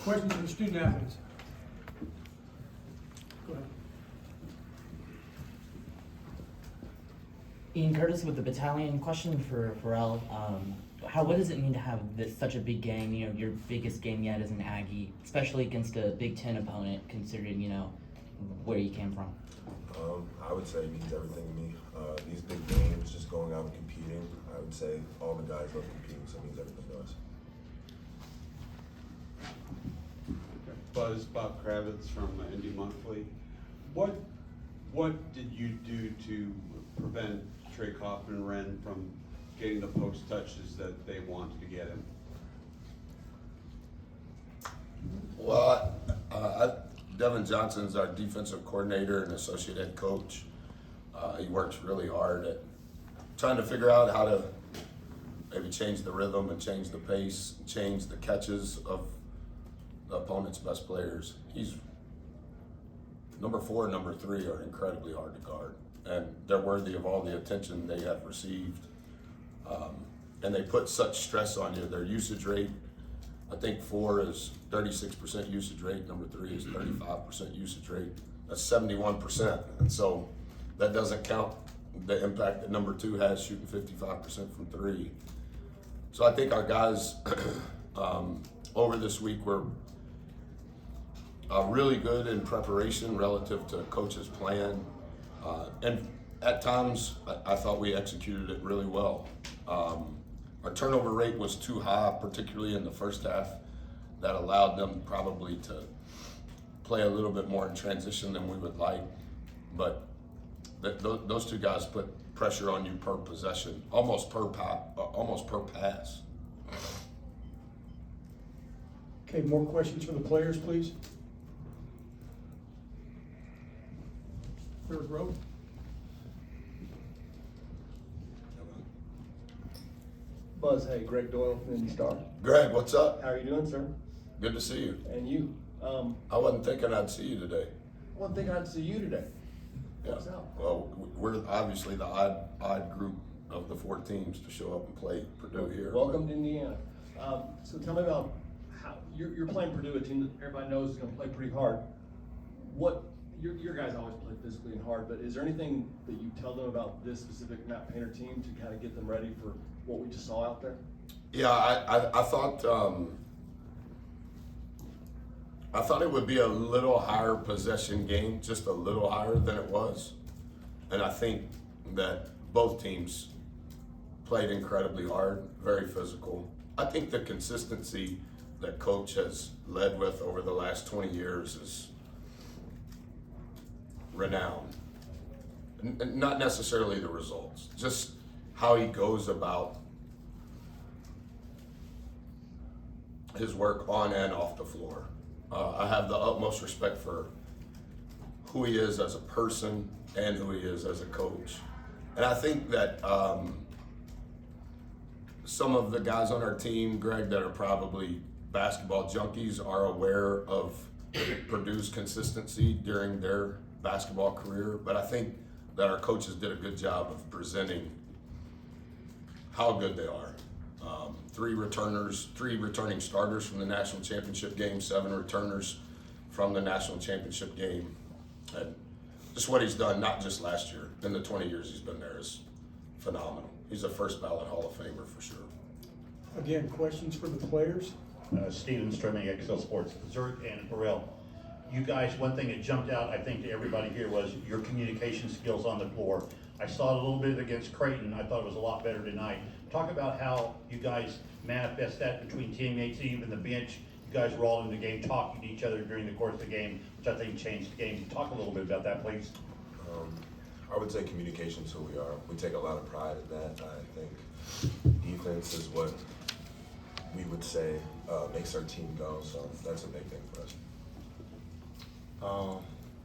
Questions from the student athletes? Go ahead. Ian Curtis with the battalion. Question for Pharrell. What does it mean to have such a big game? You know, your biggest game yet as an Aggie, especially against a Big Ten opponent, considering where you came from. I would say it means everything to me. These big games, just going out and competing. I would say all the guys love competing, so it means everything to us. Buzz, Bob Kravitz from Indy Monthly. What did you do to prevent Trey Kaufman-Renn from getting the post touches that they wanted to get him? Well, Devin Johnson's our defensive coordinator and associate head coach. He works really hard at trying to figure out how to maybe change the rhythm and change the pace, change the catches of the opponent's best players. He's number 4 and number 3 are incredibly hard to guard, and they're worthy of all the attention they have received. And they put such stress on you. Their usage rate, I think 4 is 36% usage rate, number 3 is 35% usage rate. That's 71%. And so that doesn't count the impact that number 2 has, shooting 55% from 3. So I think our guys over this week were really good in preparation relative to coach's plan. And at times, I thought we executed it really well. Our turnover rate was too high, particularly in the first half. That allowed them probably to play a little bit more in transition than we would like. But those 2 guys put pressure on you per possession, almost per pass. Okay, more questions from the players, please. Third row. Buzz, hey, Greg Doyle from Indy Star. Greg, what's up? How are you doing, sir? Good to see you. And you? I wasn't thinking I'd see you today. I wasn't thinking I'd see you today. What's up? Well, we're obviously the odd group of the 4 teams to show up and play Purdue here. Welcome to Indiana. So tell me about how you're playing Purdue, a team that everybody knows is going to play pretty hard. Your guys always play physically and hard, but is there anything that you tell them about this specific Matt Painter team to kind of get them ready for what we just saw out there? Yeah, I thought it would be a little higher possession game, just a little higher than it was. And I think that both teams played incredibly hard, very physical. I think the consistency that coach has led with over the last 20 years is renowned. Not necessarily the results, just how he goes about his work on and off the floor. I have the utmost respect for who he is as a person and who he is as a coach. And I think that some of the guys on our team, Greg, that are probably basketball junkies are aware of Purdue's consistency during their basketball career. But I think that our coaches did a good job of presenting how good they are. 3 returning starters from the national championship game, 7 returners from the national championship game. And just what he's done, not just last year, in the 20 years he's been there, is phenomenal. He's a first ballot Hall of Famer for sure. Again, questions for the players? Steven Sterling, XL Sports, Zurich and Burrell. You guys, one thing that jumped out, I think, to everybody here was your communication skills on the floor. I saw it a little bit against Creighton. I thought it was a lot better tonight. Talk about how you guys manifest that between teammates, even the bench. You guys were all in the game talking to each other during the course of the game, which I think changed the game. Talk a little bit about that, please. I would say communication is who we are. We take a lot of pride in that. I think defense is what we would say makes our team go, so that's a big thing for us.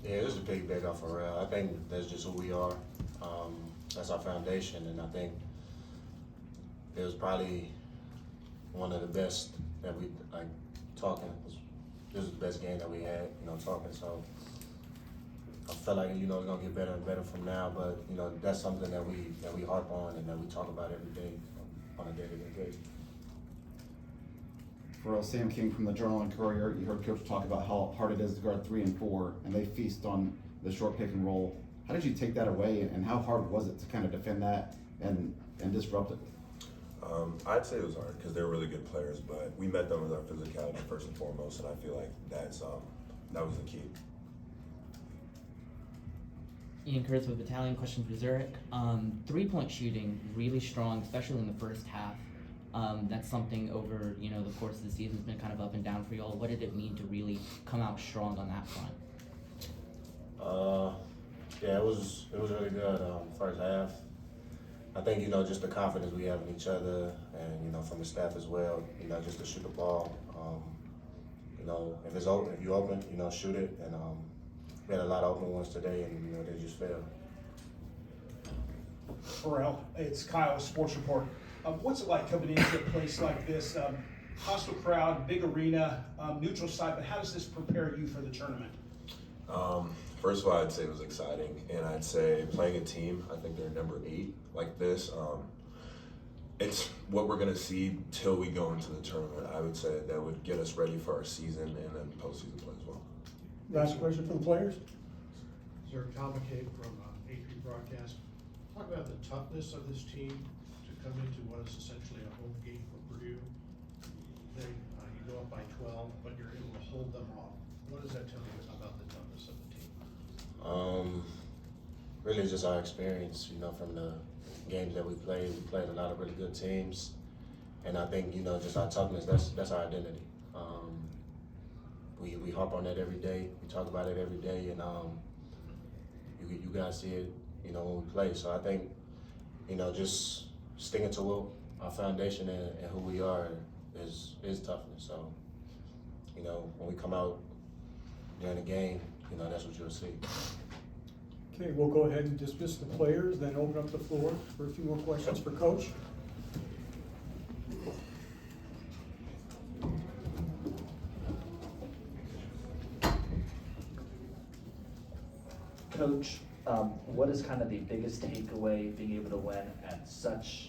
Yeah, it was a big off for real. I think that's just who we are. That's our foundation, and I think it was probably one of the best that we talking. This was the best game that we had, talking. So I felt like it's gonna get better and better from now. But that's something that we harp on and that we talk about every day on a day-to-day basis. For Sam King from the Journal and Courier, you heard Coach talk about how hard it is to guard 3 and 4, and they feast on the short pick and roll. How did you take that away, and how hard was it to kind of defend that and disrupt it? I'd say it was hard because they're really good players, but we met them with our physicality first and foremost, and I feel like that was the key. Ian Kurtz with Battalion. Question for Zurich. 3-point shooting really strong, especially in the first half. That's something over the course of the season has been kind of up and down for y'all. What did it mean to really come out strong on that front? Yeah, it was really good. First half, I think just the confidence we have in each other, and from the staff as well. Just to shoot the ball. If it's open, if you open, shoot it. And we had a lot of open ones today, and they just failed. Pharrell, it's Kyle, Sports Report. What's it like coming into a place like this? Hostile crowd, big arena, neutral site, but how does this prepare you for the tournament? First of all, I'd say it was exciting, and I'd say playing a team, I think they're number 8 like this. It's what we're gonna see till we go into the tournament. I would say that would get us ready for our season and then postseason play as well. Last question for the players? Sir, Tom McCabe from AP Broadcast. Talk about the toughness of this team to come into what is essentially a home game for Purdue. You go up by 12, but you're able to hold them off. What does that tell you about the toughness of the team? Really just our experience, from the games that we played. We played a lot of really good teams, and I think just our toughness. That's our identity. We harp on that every day. We talk about it every day, and you guys see it, when we play. So I think, just sticking to our foundation and who we are is toughness. So, when we come out during the game, that's what you'll see. Okay, we'll go ahead and dismiss the players, then open up the floor for a few more questions for Coach. Coach, what is kind of the biggest takeaway being able to win at such,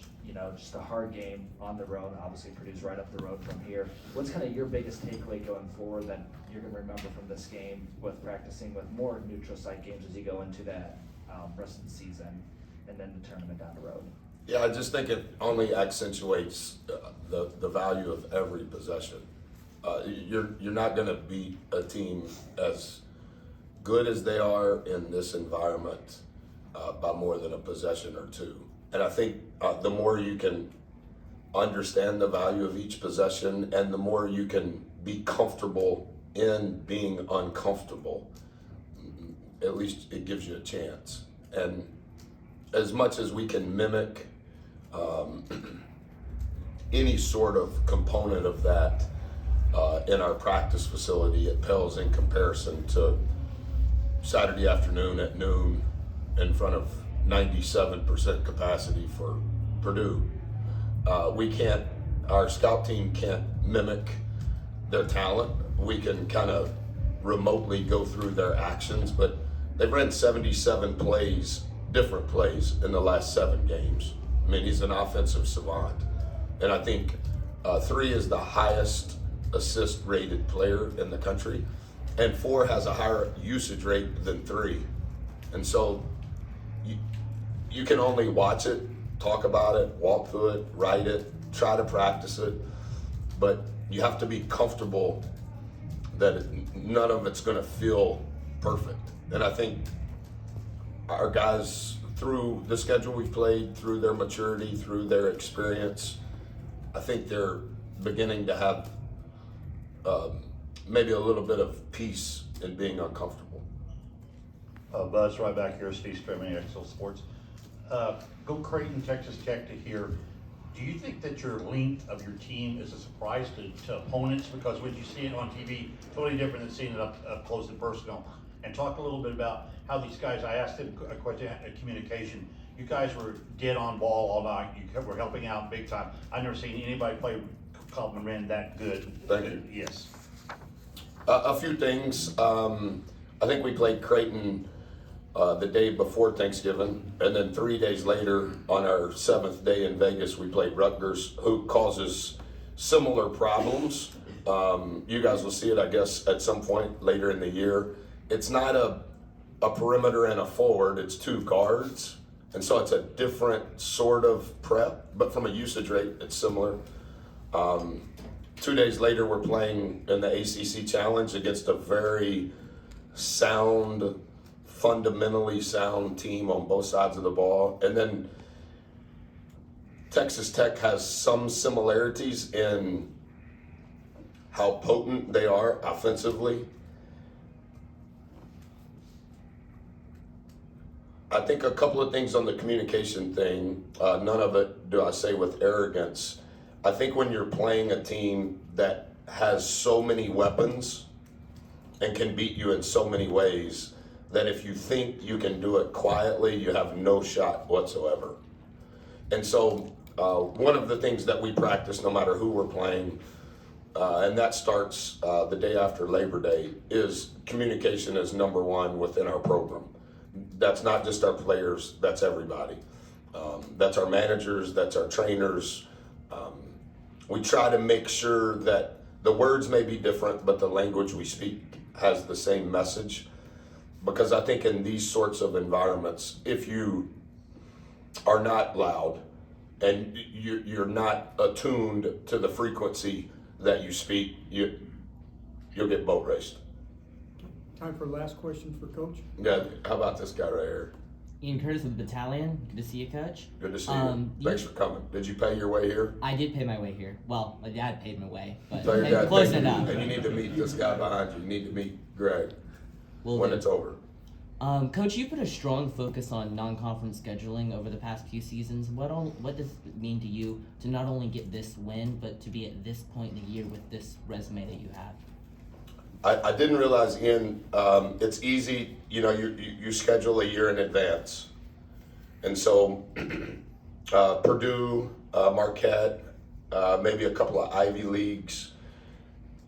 just a hard game on the road? Obviously, Purdue's right up the road from here. What's kind of your biggest takeaway going forward that you're going to remember from this game with practicing with more neutral site games as you go into that rest of the season and then the tournament down the road? Yeah, I just think it only accentuates the value of every possession. You're not going to beat a team as good as they are in this environment by more than a possession or two. And I think the more you can understand the value of each possession and the more you can be comfortable in being uncomfortable, at least it gives you a chance. And as much as we can mimic any sort of component of that in our practice facility, it pales in comparison to Saturday afternoon at noon in front of 97% capacity for Purdue. Our scout team can't mimic their talent. We can kind of remotely go through their actions, but they've ran 77 plays, different plays in the last 7 games. I mean, he's an offensive savant. And I think 3 is the highest assist rated player in the country, and 4 has a higher usage rate than 3. And so you can only watch it, talk about it, walk through it, write it, try to practice it, but you have to be comfortable that none of it's gonna feel perfect. And I think our guys, through the schedule we've played, through their maturity, through their experience, I think they're beginning to have maybe a little bit of peace in being uncomfortable. Buzz, right back here, Steve Streaming, XL Sports. Go Creighton, Texas Tech to here. Do you think that your length of your team is a surprise to opponents? Because when you see it on TV, totally different than seeing it up close and personal. And talk a little bit about how these guys, I asked them a question at communication. You guys were dead on ball all night. You were helping out big time. I've never seen anybody play Coleman Wren that good. Thank you. Yes. A few things. I think we played Creighton the day before Thanksgiving, and then 3 days later, on our 7th day in Vegas, we played Rutgers, who causes similar problems, You guys will see it, I guess, at some point later in the year. It's not a perimeter and a forward, it's 2 guards. And so it's a different sort of prep, but from a usage rate, it's similar. 2 days later, we're playing in the ACC Challenge against a very sound, fundamentally sound team on both sides of the ball. And then Texas Tech has some similarities in how potent they are offensively. I think a couple of things on the communication thing, none of it do I say with arrogance. I think when you're playing a team that has so many weapons and can beat you in so many ways, that if you think you can do it quietly, you have no shot whatsoever. And so one of the things that we practice no matter who we're playing, and that starts the day after Labor Day, is communication is number one within our program. That's not just our players, that's everybody. That's our managers, that's our trainers. We try to make sure that the words may be different, but the language we speak has the same message. Because I think in these sorts of environments, if you are not loud and you're not attuned to the frequency that you speak, you'll get boat raced. Time for last question for Coach. Yeah, how about this guy right here? Ian Curtis with the Battalion. Good to see you, Coach. Good to see you. Thanks for coming. Did you pay your way here? I did pay my way here. Well, my dad paid my way, but Tell your dad close thank you. enough. And you need to meet this guy behind you. You need to meet Greg Will when do. it's over. Coach, you put a strong focus on non-conference scheduling over the past few seasons. What does it mean to you to not only get this win, but to be at this point in the year with this resume that you have? I didn't realize, Ian, it's easy, you schedule a year in advance. And so Purdue, Marquette, maybe a couple of Ivy Leagues,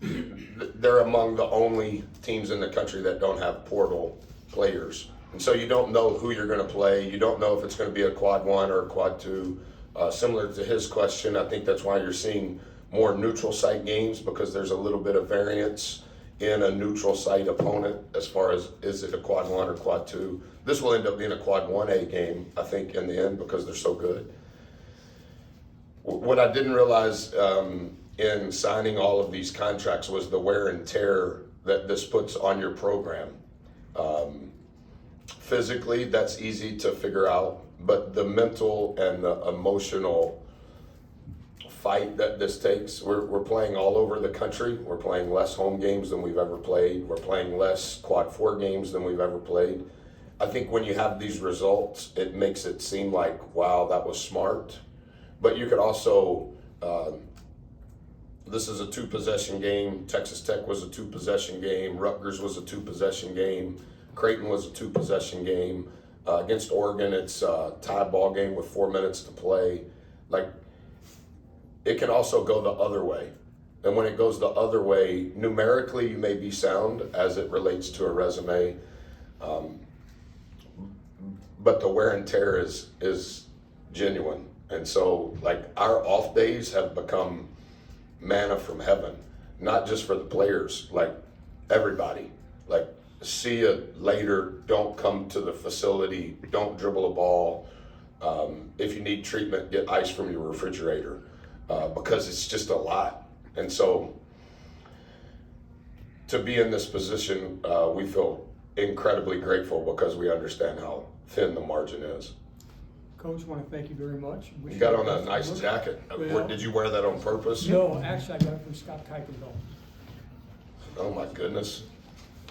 they're among the only teams in the country that don't have portal players. And so you don't know who you're going to play. You don't know if it's going to be a quad 1 or a quad 2. Similar to his question, I think that's why you're seeing more neutral site games, because there's a little bit of variance in a neutral site opponent as far as is it a quad 1 or quad 2. This will end up being a quad 1A game, I think, in the end, because they're so good. What I didn't realize in signing all of these contracts was the wear and tear that this puts on your program. Physically, that's easy to figure out, but the mental and the emotional fight that this takes, we're playing all over the country. We're playing less home games than we've ever played. We're playing less quad 4 games than we've ever played. I think when you have these results, it makes it seem like, wow, that was smart. But you could also, this is a 2-possession game. Texas Tech was a 2-possession game. Rutgers was a 2-possession game. Creighton was a 2-possession game. Against Oregon, it's a tied ball game with 4 minutes to play. It can also go the other way. And when it goes the other way, numerically, you may be sound as it relates to a resume. But the wear and tear is genuine. And so, our off days have become manna from heaven, not just for the players, everybody. See you later, don't come to the facility, don't dribble a ball. If you need treatment, get ice from your refrigerator, because it's just a lot. And so, to be in this position, we feel incredibly grateful because we understand how thin the margin is. Coach, want to thank you very much. You got on a nice jacket. Well, Did you wear that on purpose? No, actually, I got it from Scott Kuiperville. Oh my goodness.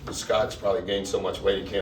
The Scott's probably gained so much weight he can't